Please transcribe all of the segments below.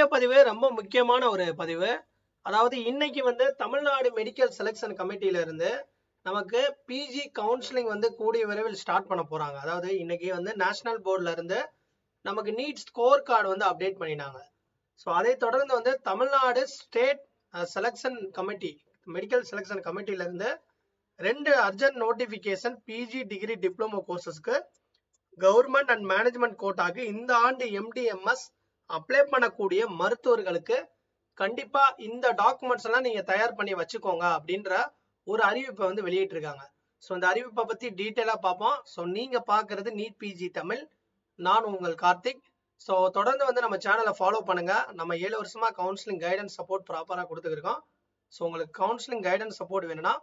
Video பதிவு ரொம்ப முக்கியமான ஒரு பதிவு. அதாவது இன்னைக்கு வந்து தமிழ்நாடு மெடிக்கல் செலெக்ஷன் கமிட்டியில இருந்து நமக்கு பிஜி கவுன்சிலிங் வந்து கூடிய விரைவில் ஸ்டார்ட் பண்ண போறாங்க. அதாவது இன்னைக்கு வந்து நேஷனல் போர்டுல இருந்து நமக்கு நீட் ஸ்கோர் கார்டு வந்து அப்டேட் பண்ணினாங்க. ஸோ அதை தொடர்ந்து வந்து Tamil Nadu state selection committee medical selection கமிட்டியில இருந்து 2 urgent notification PG degree diploma கோர்சஸ்க்கு கவர்மெண்ட் அண்ட் மேனேஜ்மெண்ட் கோட்டாக்கு இந்த ஆண்டு எம்டிஎம்எஸ் அப்ளை பண்ணக்கூடிய மருத்துவர்களுக்கு கண்டிப்பா இந்த டாக்குமெண்ட்ஸ் எல்லாம் நீங்க தயார் பண்ணி வச்சுக்கோங்க அப்படின்ற ஒரு அறிவிப்பை வந்து வெளியிட்டிருக்காங்க. ஸோ இந்த அறிவிப்பை பத்தி டீட்டெயிலா பார்ப்போம். ஸோ நீங்க பாக்குறது நீட் பிஜி தமிழ். நான் உங்கள் கார்த்திக். ஸோ தொடர்ந்து வந்து நம்ம சேனலை ஃபாலோ பண்ணுங்க. நம்ம 7 வருஷமா கவுன்சிலிங் கைடன்ஸ் சப்போர்ட் ப்ராப்பரா கொடுத்துருக்கோம். ஸோ உங்களுக்கு கவுன்சிலிங் கைடன்ஸ் சப்போர்ட் வேணும்னா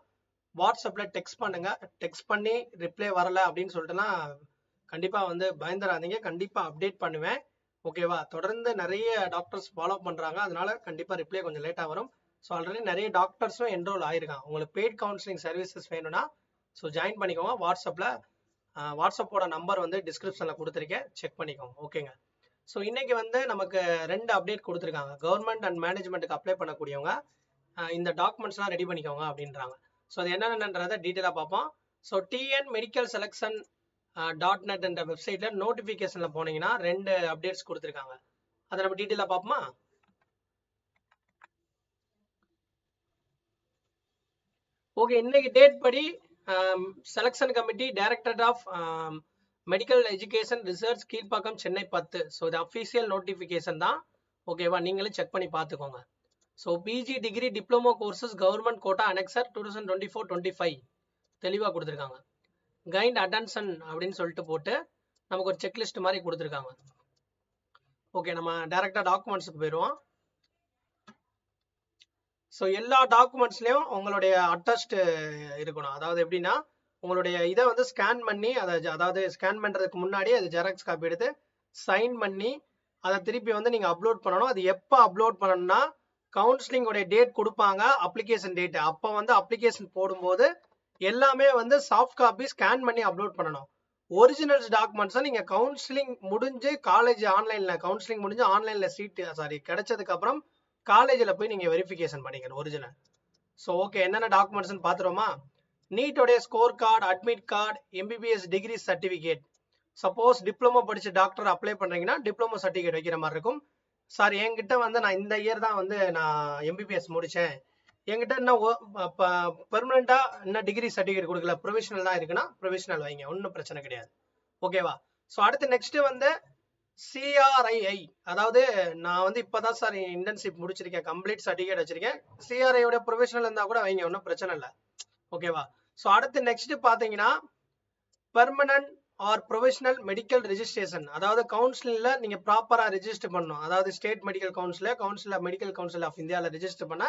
வாட்ஸ்அப்ல டெக்ஸ்ட் பண்ணுங்க. டெக்ஸ்ட் பண்ணி ரிப்ளை வரல அப்படின்னு சொல்லிட்டுலாம் கண்டிப்பா வந்து பயந்துடாதீங்க. கண்டிப்பா அப்டேட் பண்ணுவேன். ஓகேவா? தொடர்ந்து நிறைய டாக்டர்ஸ் ஃபாலோ பண்றாங்க. அதனால கண்டிப்பா ரிப்ளை கொஞ்சம் லேட்டா வரும். ஸோ ஆல்ரெடி நிறைய டாக்டர்ஸும் என்ரோல் ஆயிருக்காங்க. உங்களுக்கு பெய்ட் கவுன்சிலிங் சர்வீசஸ் வேணும்னா ஸோ ஜாயின் பண்ணிக்கோங்க. வாட்ஸ்அப்போட நம்பர் வந்து டிஸ்கிரிப்ஷன்ல கொடுத்துருக்கேன். செக் பண்ணிக்கோங்க. ஓகேங்க. ஸோ இன்னைக்கு வந்து நமக்கு 2 அப்டேட் கொடுத்துருக்காங்க. கவர்மெண்ட் அண்ட் மேனேஜ்மெண்ட்டுக்கு அப்ளை பண்ணக்கூடியவங்க இந்த டாக்குமெண்ட்ஸ்லாம் ரெடி பண்ணிக்கோங்க அப்படின்றாங்க. ஸோ அது என்னென்னன்றதை டீட்டெயிலாக பார்ப்போம். So TN medical selection .net என்ற வெப்சைட்ல நோட்டிபிகேஷன்ல போனீங்கன்னா 2 அப்டேட்ஸ் கொடுத்துருக்காங்க. அதை நம்ம டீட்டெயிலாக பார்ப்போமா? ஓகே, இன்னைக்கு டேட் படி selection committee directorate of medical education research Kilpauk Chennai 10. So இது அஃபீஷியல் நோட்டிஃபிகேஷன் தான். ஓகேவா? நீங்களும் செக் பண்ணி பார்த்துக்கோங்க. So PG degree diploma courses government quota annexure 2024-25 தெளிவாக கொடுத்துருக்காங்க. கைண்ட் அட்டென்ஷன் அப்படின்னு சொல்லிட்டு போட்டு நமக்கு ஒரு செக்லிஸ்ட் மாதிரி கொடுத்துருக்காங்க. ஓகே, நம்ம டைரக்டா டாக்குமெண்ட்ஸுக்கு போயிடுவோம். ஸோ எல்லா டாக்குமெண்ட்ஸ்லயும் உங்களுடைய அட்டஸ்ட் இருக்கணும். அதாவது எப்படின்னா உங்களுடைய இதை வந்து ஸ்கேன் பண்ணி அதாவது ஸ்கேன் பண்றதுக்கு முன்னாடி அது ஜெராக்ஸ் காப்பி எடுத்து சைன் பண்ணி அதை திருப்பி வந்து நீங்க அப்லோட் பண்ணணும். அது எப்போ அப்லோட் பண்ணணும்னா கவுன்சிலிங்கோடைய டேட் கொடுப்பாங்க, அப்ளிகேஷன் டேட். அப்போ வந்து அப்ளிகேஷன் போடும்போது எல்லாமே வந்து சாஃப்ட் காப்பி ஸ்கேன் பண்ணி அப்லோட் பண்ணணும். ஒரிஜினல்ஸ் டாக்குமெண்ட்ஸை நீங்க கவுன்சிலிங் முடிஞ்சு காலேஜ் ஆன்லைன்ல கவுன்சிலிங் முடிஞ்சு ஆன்லைன்ல கிடைச்சதுக்கு அப்புறம் காலேஜில் போய் நீங்க வெரிஃபிகேஷன் பண்ணிக்கணும் ஒரிஜினல். ஸோ ஓகே, என்னென்ன டாக்குமெண்ட்ஸ்னு பார்த்துருவோமா? நீட்டோடைய score card, admit card, MBBS degree certificate. Suppose diploma படிச்சு டாக்டர் அப்ளை பண்றீங்கன்னா டிப்ளமோ சர்டிஃபிகேட் வைக்கிற மாதிரி இருக்கும். சார் என்கிட்ட வந்து நான் இந்த இயர் தான் வந்து நான் எம்பிபிஎஸ் முடிச்சேன், என்கிட்ட இன்னும் பெர்மனண்டா இன்னும் டிகிரி சர்டிஃபிகேட் கொடுக்கல, ப்ரொவிஷனல் தான் இருக்குன்னா ப்ரொவிஷனல் வைங்க, ஒன்றும் பிரச்சனை கிடையாது. ஓகேவா? ஸோ அடுத்து நெக்ஸ்ட் வந்து சிஆர்ஐஐ. அதாவது நான் வந்து இப்பதான் சார் இன்டர்ன்ஷிப் முடிச்சிருக்கேன், கம்ப்ளீட் சர்டிஃபிகேட் வச்சிருக்கேன், சிஆர்ஐயோட ப்ரொவிஷனல் இருந்தா கூட வைங்க, ஒன்றும் பிரச்சனை இல்லை. ஓகேவா? ஸோ அடுத்து நெக்ஸ்ட் பாத்தீங்கன்னா permanent or provisional medical registration. அதாவது கவுன்சிலிங்ல நீங்க ப்ராப்பரா ரெஜிஸ்டர் பண்ணணும். அதாவது state medical council medical council of இந்தியாவில் ரெஜிஸ்டர் பண்ண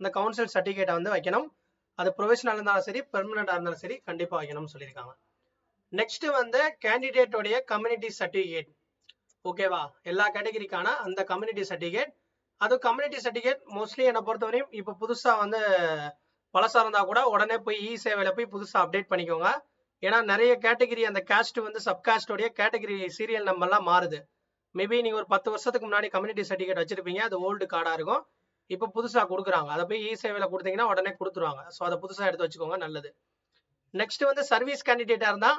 அந்த கவுன்சில் சர்டிஃபிகேட்டை வந்து வைக்கணும். அது ப்ரொவிஷனல் இருந்தாலும் சரி, பெர்மனண்டா இருந்தாலும் சரி, கண்டிப்பா வைக்கணும்னு சொல்லியிருக்காங்க. நெக்ஸ்ட் வந்து கேண்டிடேட்டோடைய கம்யூனிட்டி சர்டிஃபிகேட். ஓகேவா? எல்லா கேட்டகரிக்கான அந்த கம்யூனிட்டி சர்டிஃபிகேட். அது கம்யூனிட்டி சர்டிஃபிகேட் மோஸ்ட்லி என்னை பொறுத்தவரையும் இப்போ புதுசா வந்து பழசா இருந்தா கூட உடனே போய் இ சேவையில போய் புதுசா அப்டேட் பண்ணிக்கோங்க. ஏன்னா நிறைய கேட்டகரி அந்த கேஸ்ட் வந்து சப்காஸ்டோடைய கேட்டகரி சீரியல் நம்பர்லாம் மாறுது. மேபி நீங்க ஒரு 10 வருஷத்துக்கு முன்னாடி கம்யூனிட்டி சர்டிஃபிகேட் வச்சிருப்பீங்க, அது ஓல்டு கார்டா இருக்கும். இப்போ புதுசா கொடுக்குறாங்க, அதை போய் இ சேவையில கொடுத்தீங்கன்னா உடனே கொடுத்துருவாங்க. ஸோ அதை புதுசா எடுத்து வச்சுக்கோங்க, நல்லது. நெக்ஸ்ட் வந்து சர்வீஸ் கேண்டிடேட்டா இருந்தா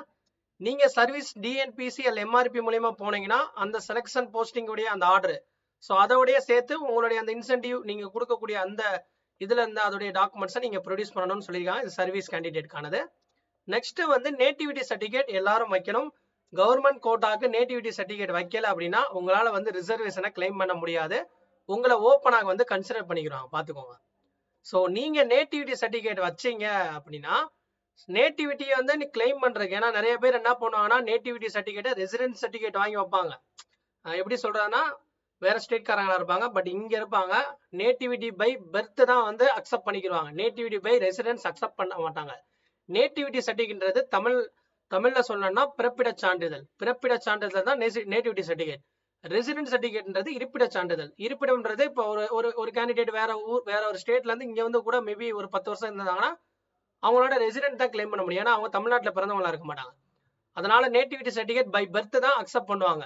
நீங்க சர்வீஸ் டிஎன்பிசி அல்ல எம்ஆர்பி மூலியமா போனீங்கன்னா அந்த செலக்ஷன் போஸ்டிங் உடைய அந்த ஆர்டர், ஸோ அதோடய சேர்த்து உங்களுடைய அந்த இன்சென்டிவ் நீங்க கொடுக்கக்கூடிய அந்த இதுல இருந்து அதோடைய டாக்குமெண்ட்ஸை நீங்க ப்ரொடியூஸ் பண்ணணும்னு சொல்லியிருக்காங்க. இது சர்வீஸ் கேண்டிடேட்கானது. நெக்ஸ்ட் வந்து நேட்டிவிட்டி சர்டிஃபிகேட் எல்லாரும் வைக்கணும். கவர்மெண்ட் கோட்டாக்கு நேட்டிவிட்டி சர்டிஃபிகேட் வைக்கல அப்படின்னா உங்களால வந்து ரிசர்வேஷனை கிளைம் பண்ண முடியாது, உங்களை ஓப்பனாக வந்து கன்சிடர் பண்ணிக்கிறாங்க, பாத்துக்கோங்க. ஸோ நீங்க நேட்டிவிட்டி சர்டிஃபிகேட் வச்சீங்க அப்படின்னா நேட்டிவிட்டியை வந்து நீ கிளைம் பண்றதுக்கு, ஏன்னா நிறைய பேர் என்ன பண்ணுவாங்கன்னா நேட்டிவிட்டி சர்டிஃபிகேட் ரெசிடென்ஸ் சர்டிஃபிகேட் வாங்கி வைப்பாங்க. எப்படி சொல்றாங்கன்னா வேற ஸ்டேட்காரங்களா இருப்பாங்க, பட் இங்க இருப்பாங்க. நேட்டிவிட்டி பை பர்த் தான் வந்து அக்செப்ட் பண்ணிக்கிறாங்க, நேட்டிவிட்டி பை ரெசிடென்ஸ் அக்செப்ட் பண்ண மாட்டாங்க. நேட்டிவிட்டி சர்டிஃபிகேட்ன்றது தமிழ்ல சொல்லணும்னா பிறப்பிட சான்றிதழ் தான் நேட்டிவிட்டி சர்டிஃபிகேட். ரெசிடென்ட் சர்டிஃபிகேட்ன்றது இருப்பிட சான்றிதழ். இருப்பிடம்ன்றது இப்போ ஒரு கேண்டிடேட் வேற ஒரு ஸ்டேட்ல இருந்து இங்க வந்து கூட மேபி ஒரு 10 வருஷம் இருந்தாங்கன்னா அவங்களோட ரெசிடென்ட் தான் கிளைம் பண்ண முடியும், ஏன்னா அவங்க தமிழ்நாட்டில் பிறந்தவங்களா இருக்க மாட்டாங்க. அதனால நேட்டிவிட்டி சர்டிஃபிகேட் பை பர்த் தான் அக்செப்ட் பண்ணுவாங்க.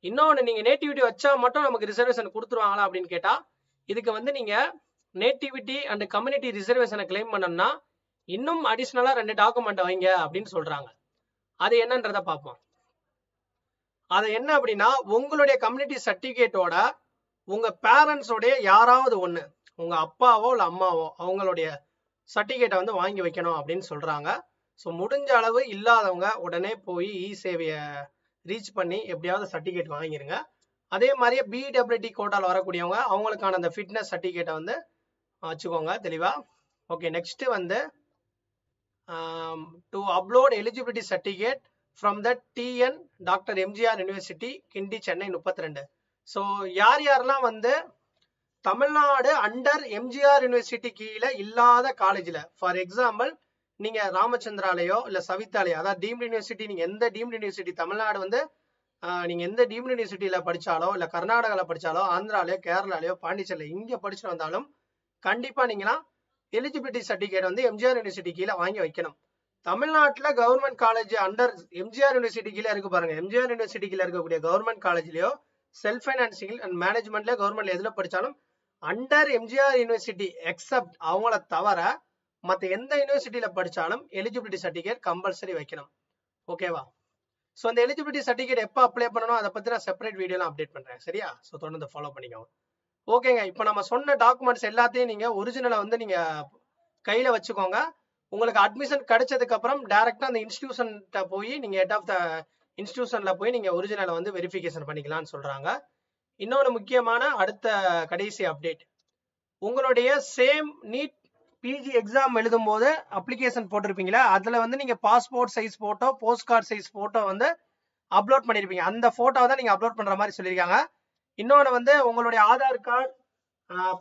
இன்னொன்று, நீங்கள் நேட்டிவிட்டி வச்சா மட்டும் நமக்கு ரிசர்வேஷன் கொடுத்துருவாங்களா அப்படின்னு கேட்டால், இதுக்கு வந்து நீங்கள் நேட்டிவிட்டி அண்ட் கம்யூனிட்டி ரிசர்வேஷனை கிளைம் பண்ணணும்னா இன்னும் அடிஷ்னலாக 2 டாக்குமெண்ட் வைங்க அப்படின்னு சொல்கிறாங்க. அது என்னன்றதை பார்ப்போம். அது என்ன அப்படின்னா, உங்களுடைய கம்யூனிட்டி சர்டிஃபிகேட்டோட உங்கள் பேரண்ட்ஸோடைய யாராவது ஒன்று, உங்கள் அப்பாவோ இல்லை அம்மாவோ அவங்களுடைய சர்டிஃபிகேட்டை வந்து வாங்கி வைக்கணும் அப்படின்னு சொல்கிறாங்க. ஸோ முடிஞ்ச அளவு இல்லாதவங்க உடனே போய் இ-சேவையை ரீச் பண்ணி எப்படியாவது சர்டிஃபிகேட் வாங்கிருங்க. அதே மாதிரியே பிடபிள்யூடி கோட்டாவில் வரக்கூடியவங்க அவங்களுக்கான அந்த ஃபிட்னஸ் சர்டிஃபிகேட்டை வந்து வச்சுக்கோங்க தெளிவா. ஓகே, நெக்ஸ்ட் வந்து to upload eligibility certificate from the TN doctor MGR university Guindy Chennai 32. So யாரெல்லாம் வந்து தமிழ்நாடு அண்டர் எம்ஜிஆர் யூனிவர்சிட்டி கீழே இல்லாத காலேஜில், ஃபார் எக்ஸாம்பிள் நீங்கள் ராமச்சந்திராலயோ இல்லை சவிதாலயோ, அதாவது டீம்டு யூனிவர்சிட்டி, நீங்கள் எந்த டீம்டு யூனிவர்சிட்டி தமிழ்நாடு வந்து நீங்கள் எந்த டீம்டு யூனிவர்சிட்டியில் படித்தாலோ இல்லை கர்நாடகாவில் படித்தாலோ ஆந்திராலையோ கேரளாலையோ பாண்டிச்சேரியில் இங்கே படிச்சுட்டு வந்தாலும் கண்டிப்பாக நீங்களாம் எலிஜிபிலிட்டி சர்டிஃபிகேட் வந்து எம்ஜிஆர் யூனிவர்சிட்டி கீழே வாங்கி வைக்கணும். தமிழ்நாட்டில் government college under MGR university கீழே இருக்கு பாருங்க, எம்ஜிஆர் யூனிவர்சிட்டி கீழே இருக்கக்கூடிய கவர்மெண்ட் காலேஜ்லயோ செல்ஃப் ஃபைனான்சிங் அண்ட் மேனேஜ்மெண்ட்ல கவர்மெண்ட்ல எதுல படிச்சாலும் அண்டர் எம்ஜிஆர் யூனிவர்சிட்டி எக்ஸப்ட் அவங்கள தவிர மற்ற எந்த யூனிவர்சிட்டியில படிச்சாலும் எலிஜிபிலிட்டி சர்டிஃபிகேட் கம்பல்சரி வைக்கணும். ஓகேவா? ஸோ அந்த எலிஜிபிலிட்டி சர்டிஃபிகேட் எப்போ அப்ளை பண்ணணும் அதை பற்றி நான் செப்பரேட் வீடியோலாம் அப்டேட் பண்ணுறேன். சரியா? ஸோ தொடர்ந்து ஃபாலோ பண்ணிக்கோங்க. ஓகேங்க, இப்போ நம்ம சொன்ன டாக்குமெண்ட்ஸ் எல்லாத்தையும் நீங்கள் ஒரிஜினலை வந்து நீங்கள் கையில் வச்சுக்கோங்க. உங்களுக்கு அட்மிஷன் கிடைச்சதுக்கு அப்புறம் டைரக்டா அந்த இன்ஸ்டிடியூஷன்கிட்ட போய் நீங்க ஹெட் ஆஃப் த இன்ஸ்டிடியூஷன்ல போய் நீங்க ஒரிஜினலை வந்து வெரிஃபிகேஷன் பண்ணிக்கலாம்னு சொல்றாங்க. இன்னொன்று முக்கியமான அடுத்த கடைசி அப்டேட், உங்களுடைய சேம் நீட் பிஜி எக்ஸாம் எழுதும் போது அப்ளிகேஷன் போட்டிருப்பீங்களா, அதுல வந்து நீங்க passport size photo post card size photo வந்து அப்லோட் பண்ணிருப்பீங்க. அந்த போட்டோ தான் நீங்க அப்லோட் பண்ற மாதிரி சொல்லியிருக்காங்க. இன்னொன்று வந்து உங்களுடைய Aadhaar card,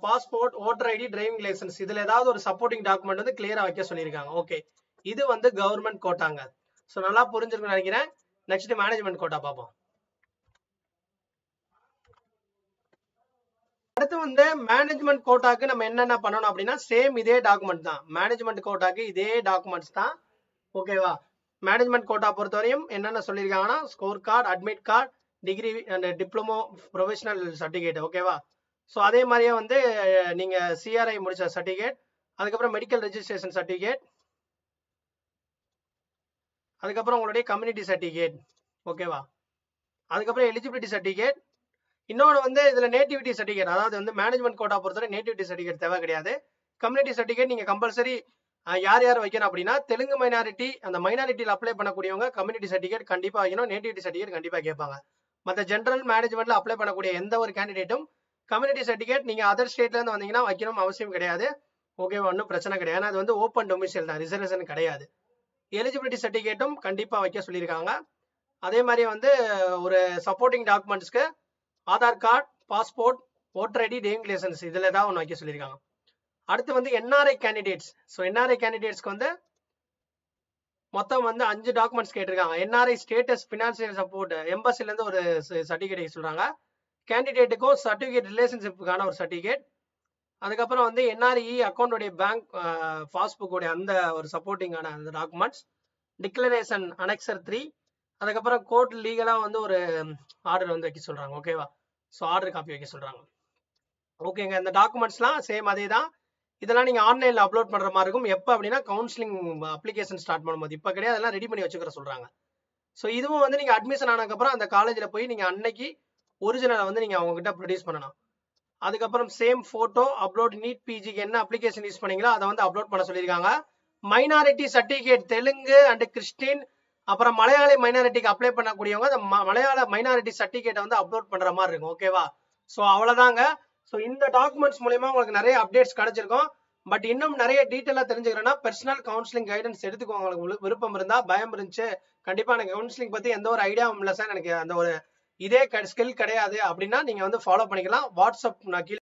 passport, voter ID, driving licence இதுல ஏதாவது ஒரு சப்போர்ட்டிங் டாக்குமெண்ட் வந்து கிளியரா வைக்க சொல்லியிருக்காங்க. ஓகே, இது வந்து கவர்மெண்ட் கோட்டாங்க. ஸோ நல்லா புரிஞ்சிருக்குன்னு நினைக்கிறேன். நெக்ஸ்ட் மேனேஜ்மெண்ட் கோட்டா பார்ப்போம். அடுத்து வந்து மேனேஜ்மெண்ட் கோட்டாக்கு நம்ம என்னென்ன பண்ணணும் அப்படின்னா சேம் இதே டாக்குமெண்ட் தான். மேனேஜ்மெண்ட் கோட்டாக்கு இதே டாக்குமெண்ட்ஸ் தான். ஓகேவா? மேனேஜ்மெண்ட் கோட்டா பொறுத்தவரையும் என்னென்ன சொல்லியிருக்காங்கன்னா score card, admit card, degree and diploma, professional certificate. ஓகேவா? ஸோ அதே மாதிரியே வந்து நீங்கள் சிஆர்ஐ முடிச்ச சர்டிஃபிகேட், அதுக்கப்புறம் மெடிக்கல் ரெஜிஸ்ட்ரேஷன் சர்டிஃபிகேட், அதுக்கப்புறம் உங்களுடைய கம்யூனிட்டி சர்டிஃபிகேட். ஓகேவா? அதுக்கப்புறம் எலிஜிபிலிட்டி சர்டிஃபிகேட். இன்னொன்று வந்து இதில் நேட்டிவிட்டி சர்டிஃபிகேட், அதாவது வந்து மேனேஜ்மெண்ட் கோட்டா பொறுத்தவரை நேட்டிவிட்டி சர்டிஃபிகேட் தேவை கிடையாது. கம்யூனிட்டி சர்டிஃபிகேட் நீங்கள் கம்பல்சரி யார் யார் வைக்கணும் அப்படின்னா தெலுங்கு மைனாரிட்டி, அந்த மைனாரிட்டியில் அப்ளை பண்ணக்கூடியவங்க கம்யூனிட்டி சர்டிஃபிகேட் கண்டிப்பாக வைக்கணும். நேட்டிவிட்டி சர்டிஃபிகேட் கண்டிப்பாக கேட்பாங்க. மற்ற ஜென்ரல் மேனேஜ்மெண்ட்ல அப்ளை பண்ணக்கூடிய எந்த ஒரு கேண்டிடேட்டும் கம்யூனிட்டி சர்டிஃபிகேட் நீங்கள் அதர் ஸ்டேட்லேருந்து வந்தீங்கன்னா வைக்கணும் அவசியம் கிடையாது. ஓகேவா? ஒன்றும் பிரச்சனை கிடையாது. ஏன்னா அது வந்து ஓப்பன் டொமிசைல் தான், ரிசர்வேஷன் கிடையாது. எலிஜிபிலிட்டி சர்டிஃபிகேட்டும் கண்டிப்பாக வைக்க சொல்லியிருக்காங்க. அதே மாதிரி வந்து ஒரு சப்போர்ட்டிங் டாக்குமெண்ட்ஸ்க்கு Aadhaar card, passport, voter ID, driving licence இதில் ஏதாவது ஒன்று வைக்க சொல்லியிருக்காங்க. அடுத்து வந்து என்ஆர்ஐ கேண்டிடேட்ஸ். ஸோ என்ஆர்ஐ கேண்டிடேட்ஸ்க்கு வந்து மொத்தம் வந்து 5 டாக்குமெண்ட்ஸ் கேட்டிருக்காங்க. என்ஆர்ஐ ஸ்டேட்டஸ் ஃபினான்சியல் சப்போர்ட் எம்பசிலேருந்து ஒரு சர்டிஃபிகேட் சொல்கிறாங்க. கேண்டிடேட்டுக்கும் சர்டிஃபிகேட் ரிலேஷன்ஷிப்புக்கான ஒரு சர்டிஃபிகேட், அதுக்கப்புறம் வந்து என்ஆர்இ அக்கௌண்ட்டுடைய பேங்க் பாஸ்புக்கோடைய அந்த ஒரு சப்போர்ட்டிங்கான அந்த டாக்குமெண்ட்ஸ், டிக்ளரேஷன் அனெக்சர் 3, அதுக்கப்புறம் கோர்ட் லீகலாக வந்து ஒரு ஆர்டர் வந்து வைக்க சொல்கிறாங்க. ஓகேவா? ஸோ ஆர்டர் காப்பி வைக்க சொல்கிறாங்க. ஓகேங்க, இந்த டாக்குமெண்ட்ஸ்லாம் சேம் அதே தான். இதெல்லாம் நீங்கள் ஆன்லைனில் அப்லோட் பண்ணுற மாதிரி இருக்கும். எப்போ அப்படின்னா கவுன்சிலிங் அப்ளிகேஷன் ஸ்டார்ட் பண்ணும்போது. இப்போ கிடையாது, அதெல்லாம் ரெடி பண்ணி வச்சுக்கிற சொல்கிறாங்க. ஸோ இதுவும் வந்து நீங்கள் அட்மிஷன் ஆனதுக்கப்புறம் அந்த காலேஜில் போய் நீங்கள் அன்னைக்கு ஒரிஜினலை வந்து நீங்கள் அவங்ககிட்ட ப்ரொடியூஸ் பண்ணணும். அதுக்கப்புறம் சேம் ஃபோட்டோ அப்லோட், நீட் பிஜிக்கு என்ன அப்ளிகேஷன் யூஸ் பண்ணீங்களோ அதை வந்து அப்லோட் பண்ண சொல்லியிருக்காங்க. Minority certificate Telugu and Christian, அப்புறம் மலையாளி மைனாரிட்டிக்கு அப்ளை பண்ணக்கூடியவங்க அந்த மலையாள மைனாரிட்டி சர்டிஃபிகேட்டை வந்து அப்லோட் பண்ணுற மாதிரி இருக்கும். ஓகேவா? ஸோ அவ்வளோதாங்க. ஸோ இந்த டாக்குமெண்ட்ஸ் மூலமா உங்களுக்கு நிறைய அப்டேட்ஸ் கிடைச்சிருக்கும். பட் இன்னும் நிறைய டீட்டெயிலாக தெரிஞ்சுக்கிறேன்னா பர்சனல் கவுன்சிலிங் கைடன்ஸ் எடுத்துக்கோங்க. உங்களுக்கு விருப்பம் இருந்தால், பயம் இருந்துச்சு கண்டிப்பாக எனக்கு கவுன்சிலிங் பற்றி எந்த ஒரு ஐடியாவும் இல்லை சார், எனக்கு அந்த ஒரு இதே ஸ்கில் கிடையாது அப்படின்னா நீங்கள் வந்து ஃபாலோ பண்ணிக்கலாம். வாட்ஸ்அப் நான் கீழே